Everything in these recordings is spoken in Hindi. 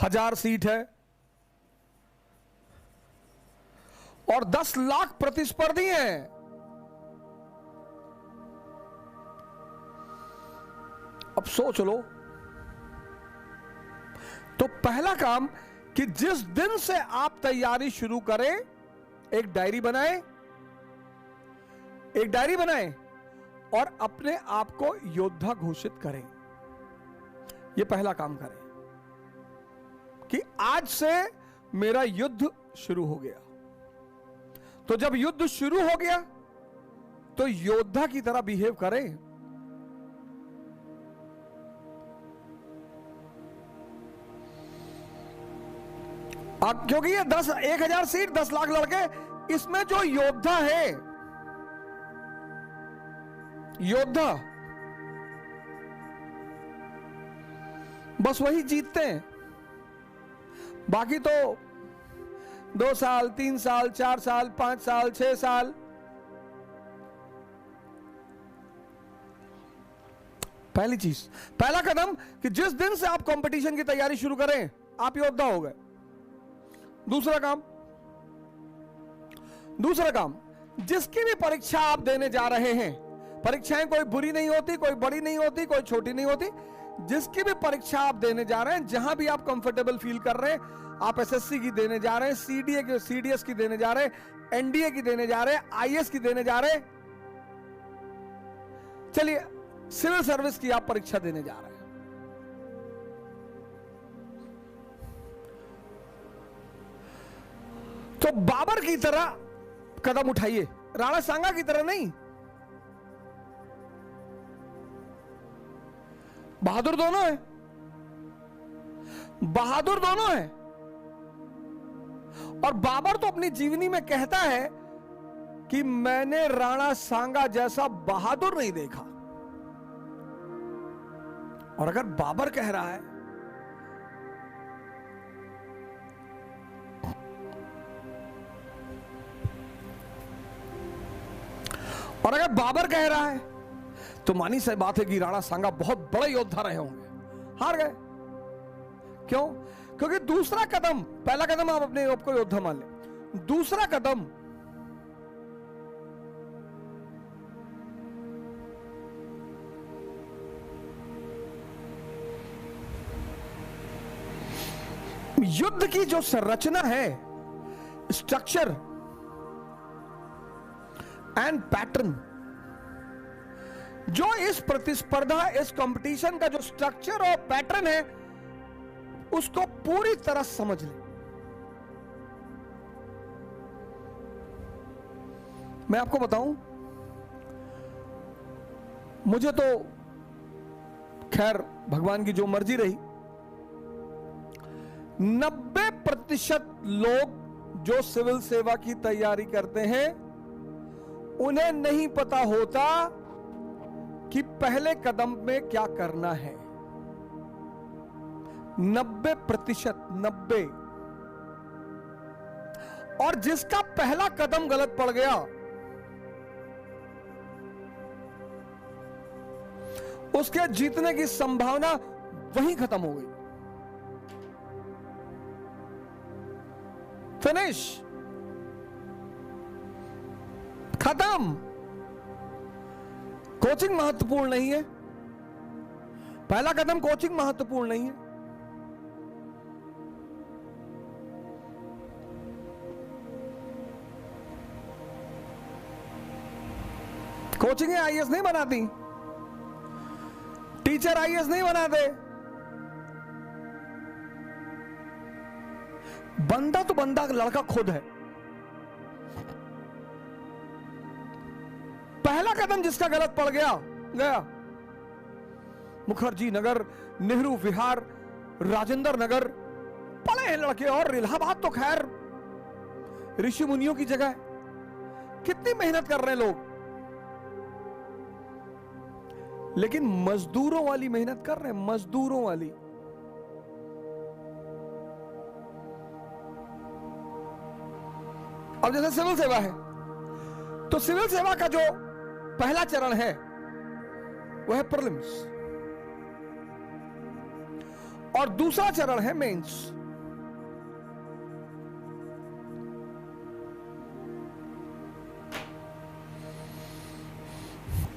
1000 सीट है और 10 लाख प्रतिस्पर्धी हैं। अब सोच लो, तो पहला काम कि जिस दिन से आप तैयारी शुरू करें, एक डायरी बनाएं और अपने आप को योद्धा घोषित करें। यह पहला काम करें कि आज से मेरा युद्ध शुरू हो गया। तो जब युद्ध शुरू हो गया तो योद्धा की तरह बिहेव करें। क्योंकि ये 1000 सीट, 10 लाख लड़के, इसमें जो योद्धा है, योद्धा बस वही जीतते हैं। बाकी तो 2 साल, 3 साल, 4 साल, 5 साल, 6 साल। पहली चीज, पहला कदम कि जिस दिन से आप कंपटीशन की तैयारी शुरू करें, आप योद्धा हो गए। दूसरा काम, जिसकी भी परीक्षा आप देने जा रहे हैं, परीक्षाएं कोई बुरी नहीं होती, कोई बड़ी नहीं होती, कोई छोटी नहीं होती। जिसकी भी परीक्षा आप देने जा रहे हैं, जहां भी आप कंफर्टेबल फील कर रहे हैं, आप एसएससी की देने जा रहे हैं, सीडीएस की देने जा रहे हैं, एनडीए की देने जा रहे हैं, आईएएस की देने जा रहे हैं, चलिए सिविल सर्विस की आप परीक्षा देने जा रहे हैं, तो बाबर की तरह कदम उठाइए, राणा सांगा की तरह नहीं। बहादुर दोनों है, और बाबर तो अपनी जीवनी में कहता है कि मैंने राणा सांगा जैसा बहादुर नहीं देखा। और अगर बाबर कह रहा है तो मानी सी बात है कि राणा सांगा बहुत बड़े योद्धा रहे होंगे, हार गए। क्यों? क्योंकि दूसरा कदम, पहला कदम आप अपने आप को योद्धा मान लें, दूसरा कदम युद्ध की जो संरचना है, स्ट्रक्चर एंड पैटर्न, जो इस प्रतिस्पर्धा, इस कंपटीशन का जो स्ट्रक्चर और पैटर्न है, उसको पूरी तरह समझ लें। मैं आपको बताऊं, मुझे तो खैर भगवान की जो मर्जी रही, 90% लोग जो सिविल सेवा की तैयारी करते हैं, उन्हें नहीं पता होता कि पहले कदम में क्या करना है। 90%, 90। और जिसका पहला कदम गलत पड़ गया, उसके जीतने की संभावना वहीं खत्म हो गई। फिनिश, खत्म। कोचिंग महत्वपूर्ण नहीं है, पहला कदम कोचिंग महत्वपूर्ण नहीं है। कोचिंग आईएएस नहीं बनाती, टीचर आईएएस नहीं बनाते। बंदा तो बंदा, लड़का खुद है। पहला कदम जिसका गलत पड़ गया, गया। मुखर्जी नगर, नेहरू विहार, राजेंद्र नगर पड़े हैं लड़के। और इलाहाबाद तो खैर ऋषि मुनियों की जगह है। कितनी मेहनत कर रहे हैं लोग, लेकिन मजदूरों वाली मेहनत कर रहे हैं, मजदूरों वाली। अब जैसे सिविल सेवा है, तो सिविल सेवा का जो पहला चरण है वह है प्रीलिम्स, और दूसरा चरण है मेंस।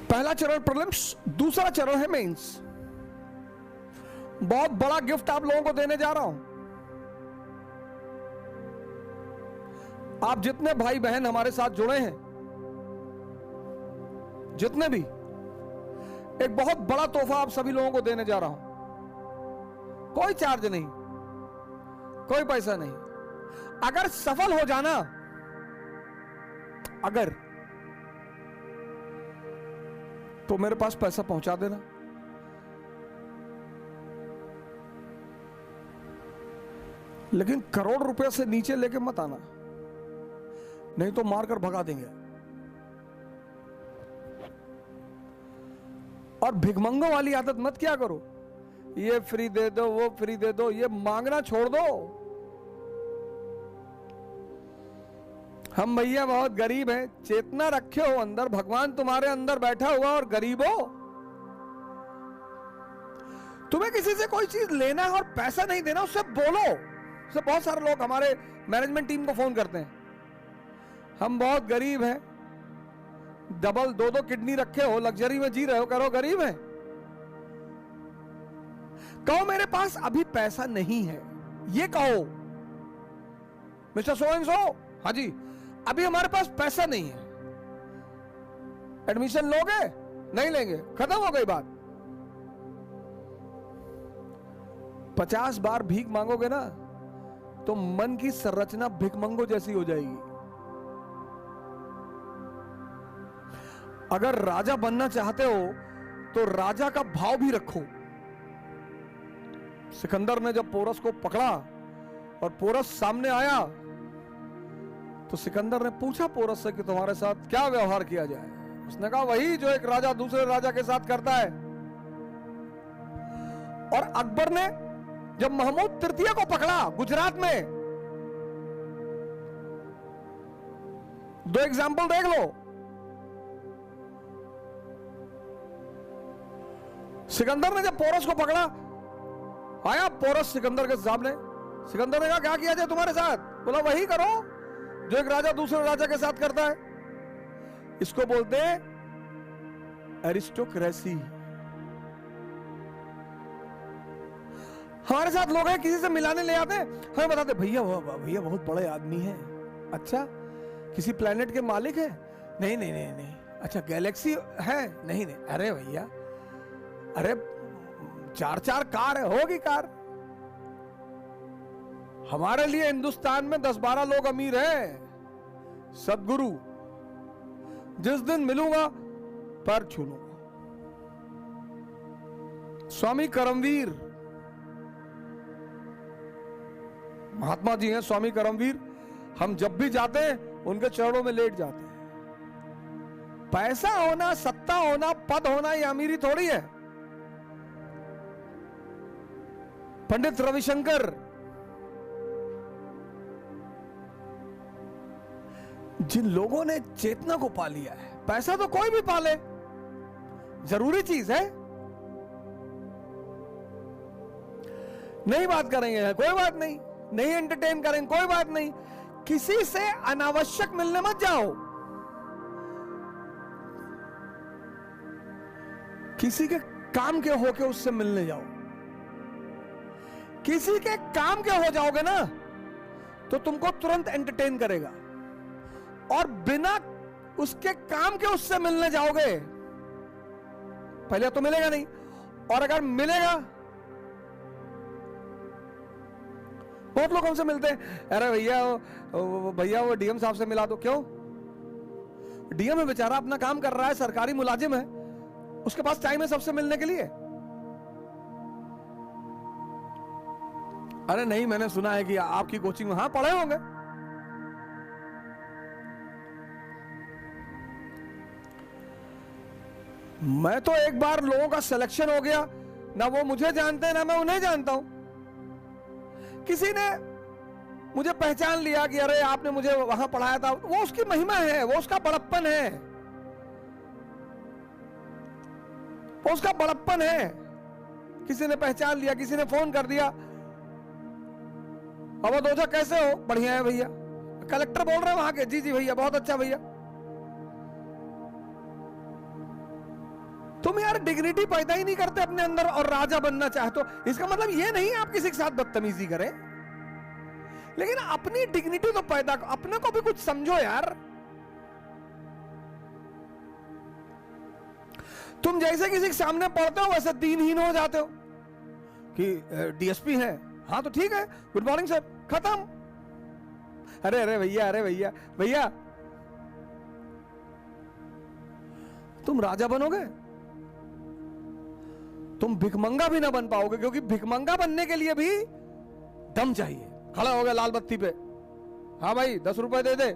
पहला चरण प्रीलिम्स, दूसरा चरण है मेंस। बहुत बड़ा गिफ्ट आप लोगों को देने जा रहा हूं। आप जितने भाई बहन हमारे साथ जुड़े हैं, जितने भी, एक बहुत बड़ा तोहफा आप सभी लोगों को देने जा रहा हूं। कोई चार्ज नहीं, कोई पैसा नहीं। अगर सफल हो जाना, अगर, तो मेरे पास पैसा पहुंचा देना। लेकिन करोड़ रुपए से नीचे लेके मत आना, नहीं तो मारकर भगा देंगे। और भिखमंगों वाली आदत मत क्या करो, ये फ्री दे दो, वो फ्री दे दो, ये मांगना छोड़ दो। हम भैया बहुत गरीब हैं, चेतना रखे हो अंदर, भगवान तुम्हारे अंदर बैठा हुआ और गरीब हो। तुम्हें किसी से कोई चीज लेना है और पैसा नहीं देना, उससे बोलो। उससे बहुत सारे लोग हमारे मैनेजमेंट टीम को फोन करते हैं, हम बहुत गरीब हैं, डबल 2-2 किडनी रखे हो, लग्जरी में जी रहे हो, करो गरीब हैं। कहो मेरे पास अभी पैसा नहीं है, ये कहो मिस्टर सो एंड सो, हाँ जी अभी हमारे पास पैसा नहीं है, एडमिशन लोगे? नहीं लेंगे, खत्म हो गई बात। 50 बार भीख मांगोगे ना तो मन की संरचना भिखमंगो जैसी हो जाएगी। अगर राजा बनना चाहते हो तो राजा का भाव भी रखो। सिकंदर ने जब पोरस को पकड़ा और पोरस सामने आया तो सिकंदर ने पूछा पोरस से कि तुम्हारे साथ क्या व्यवहार किया जाए। उसने कहा वही जो एक राजा दूसरे राजा के साथ करता है। और अकबर ने जब महमूद तृतीय को पकड़ा गुजरात में, 2 एग्जाम्पल देख लो। सिकंदर ने जब पोरस को पकड़ा, आया पोरस सिकंदर के सामने, सिकंदर ने कहा क्या किया जाए तुम्हारे साथ? बोला वही करो जो एक राजा दूसरे राजा के साथ करता है। इसको बोलते हैं एरिस्टोक्रेसी। हमारे साथ लोग हैं, किसी से मिलाने ले आते हैं, हमें बताते भैया भैया बहुत बड़े आदमी हैं। अच्छा किसी प्लेनेट के मालिक है? नहीं नहीं नहीं नहीं। अच्छा गैलेक्सी है? नहीं नहीं। अरे भैया, अरे 4-4 कार है, होगी कार। हमारे लिए हिंदुस्तान में 10-12 लोग अमीर हैं। सदगुरु, जिस दिन मिलूंगा पैर छू लूंगा। स्वामी करमवीर, महात्मा जी हैं स्वामी करमवीर, हम जब भी जाते हैं उनके चरणों में लेट जाते हैं। पैसा होना, सत्ता होना, पद होना ये अमीरी थोड़ी है। पंडित रविशंकर, जिन लोगों ने चेतना को पा लिया है, पैसा तो कोई भी पाले, जरूरी चीज है, नहीं बात करेंगे कोई बात नहीं, नहीं एंटरटेन करेंगे कोई बात नहीं, किसी से अनावश्यक मिलने मत जाओ। किसी के काम के होके उससे मिलने जाओ। किसी के काम के हो जाओगे ना तो तुमको तुरंत एंटरटेन करेगा, और बिना उसके काम के उससे मिलने जाओगे पहले तो मिलेगा नहीं, और अगर मिलेगा, बहुत लोग हमसे मिलते हैं, अरे भैया वो डीएम साहब से मिला दो। क्यों? डीएम है बेचारा, अपना काम कर रहा है, सरकारी मुलाजिम है, उसके पास टाइम है सबसे मिलने के लिए। अरे नहीं, मैंने सुना है कि आपकी कोचिंग में, हाँ पढ़े होंगे। मैं तो एक बार लोगों का सिलेक्शन हो गया, ना वो मुझे जानते हैं ना मैं उन्हें जानता हूं। किसी ने मुझे पहचान लिया कि अरे आपने मुझे वहां पढ़ाया था, वो उसकी महिमा है, वो उसका बड़प्पन है, वो उसका बड़प्पन है। किसी ने पहचान लिया, किसी ने फोन कर दिया, अवध ओझा कैसे हो? बढ़िया है भैया। कलेक्टर बोल रहे हैं वहां के, जी जी भैया बहुत अच्छा भैया। तुम यार डिग्निटी पैदा ही नहीं करते अपने अंदर और राजा बनना चाहते हो। इसका मतलब ये नहीं आप किसी के साथ बदतमीजी करें, लेकिन अपनी डिग्निटी तो पैदा, अपने को भी कुछ समझो यार। तुम जैसे किसी के सामने पढ़ते हो वैसे दीनहीन हो जाते हो कि डीएसपी है, हाँ तो ठीक है, गुड मॉर्निंग सर, खत्म। अरे अरे भैया, अरे भैया भैया, तुम राजा बनोगे, तुम भिखमंगा भी ना बन पाओगे, क्योंकि भिखमंगा बनने के लिए भी दम चाहिए। खड़ा हो गया लाल बत्ती पे, हाँ भाई 10 रुपए दे दे।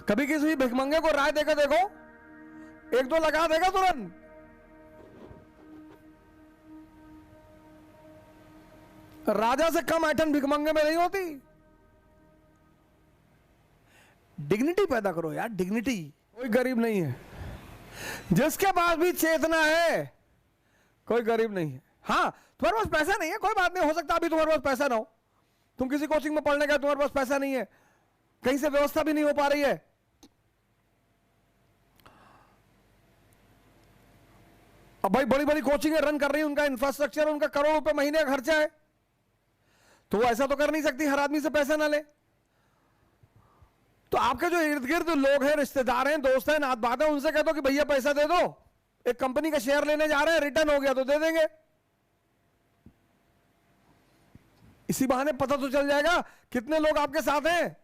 कभी किसी भिखमंगे को राय देकर देखो, 1-2 लगा देगा तुरंत। राजा से कम ऐठन भिखमंगे में नहीं होती। डिग्निटी पैदा करो यार, डिग्निटी। कोई गरीब नहीं है, जिसके पास भी चेतना है, कोई गरीब नहीं है। हाँ तुम्हारे पास पैसा नहीं है, कोई बात नहीं, हो सकता अभी तुम्हारे पास पैसा ना हो, तुम किसी कोचिंग में पढ़ने गए, तुम्हारे पास पैसा नहीं है, कहीं से व्यवस्था भी नहीं हो पा रही है। अब भाई बड़ी बड़ी कोचिंगें रन कर रही है, उनका इंफ्रास्ट्रक्चर, उनका करोड़ रुपए महीने का खर्चा है, तो वो ऐसा तो कर नहीं सकती हर आदमी से पैसा ना ले। तो आपके जो इर्द गिर्द लोग हैं, रिश्तेदार हैं, दोस्त हैं, नात बात है, उनसे कह दो कि भैया पैसा दे दो, एक कंपनी का शेयर लेने जा रहे हैं, रिटर्न हो गया तो दे देंगे। इसी बहाने पता तो चल जाएगा कितने लोग आपके साथ हैं।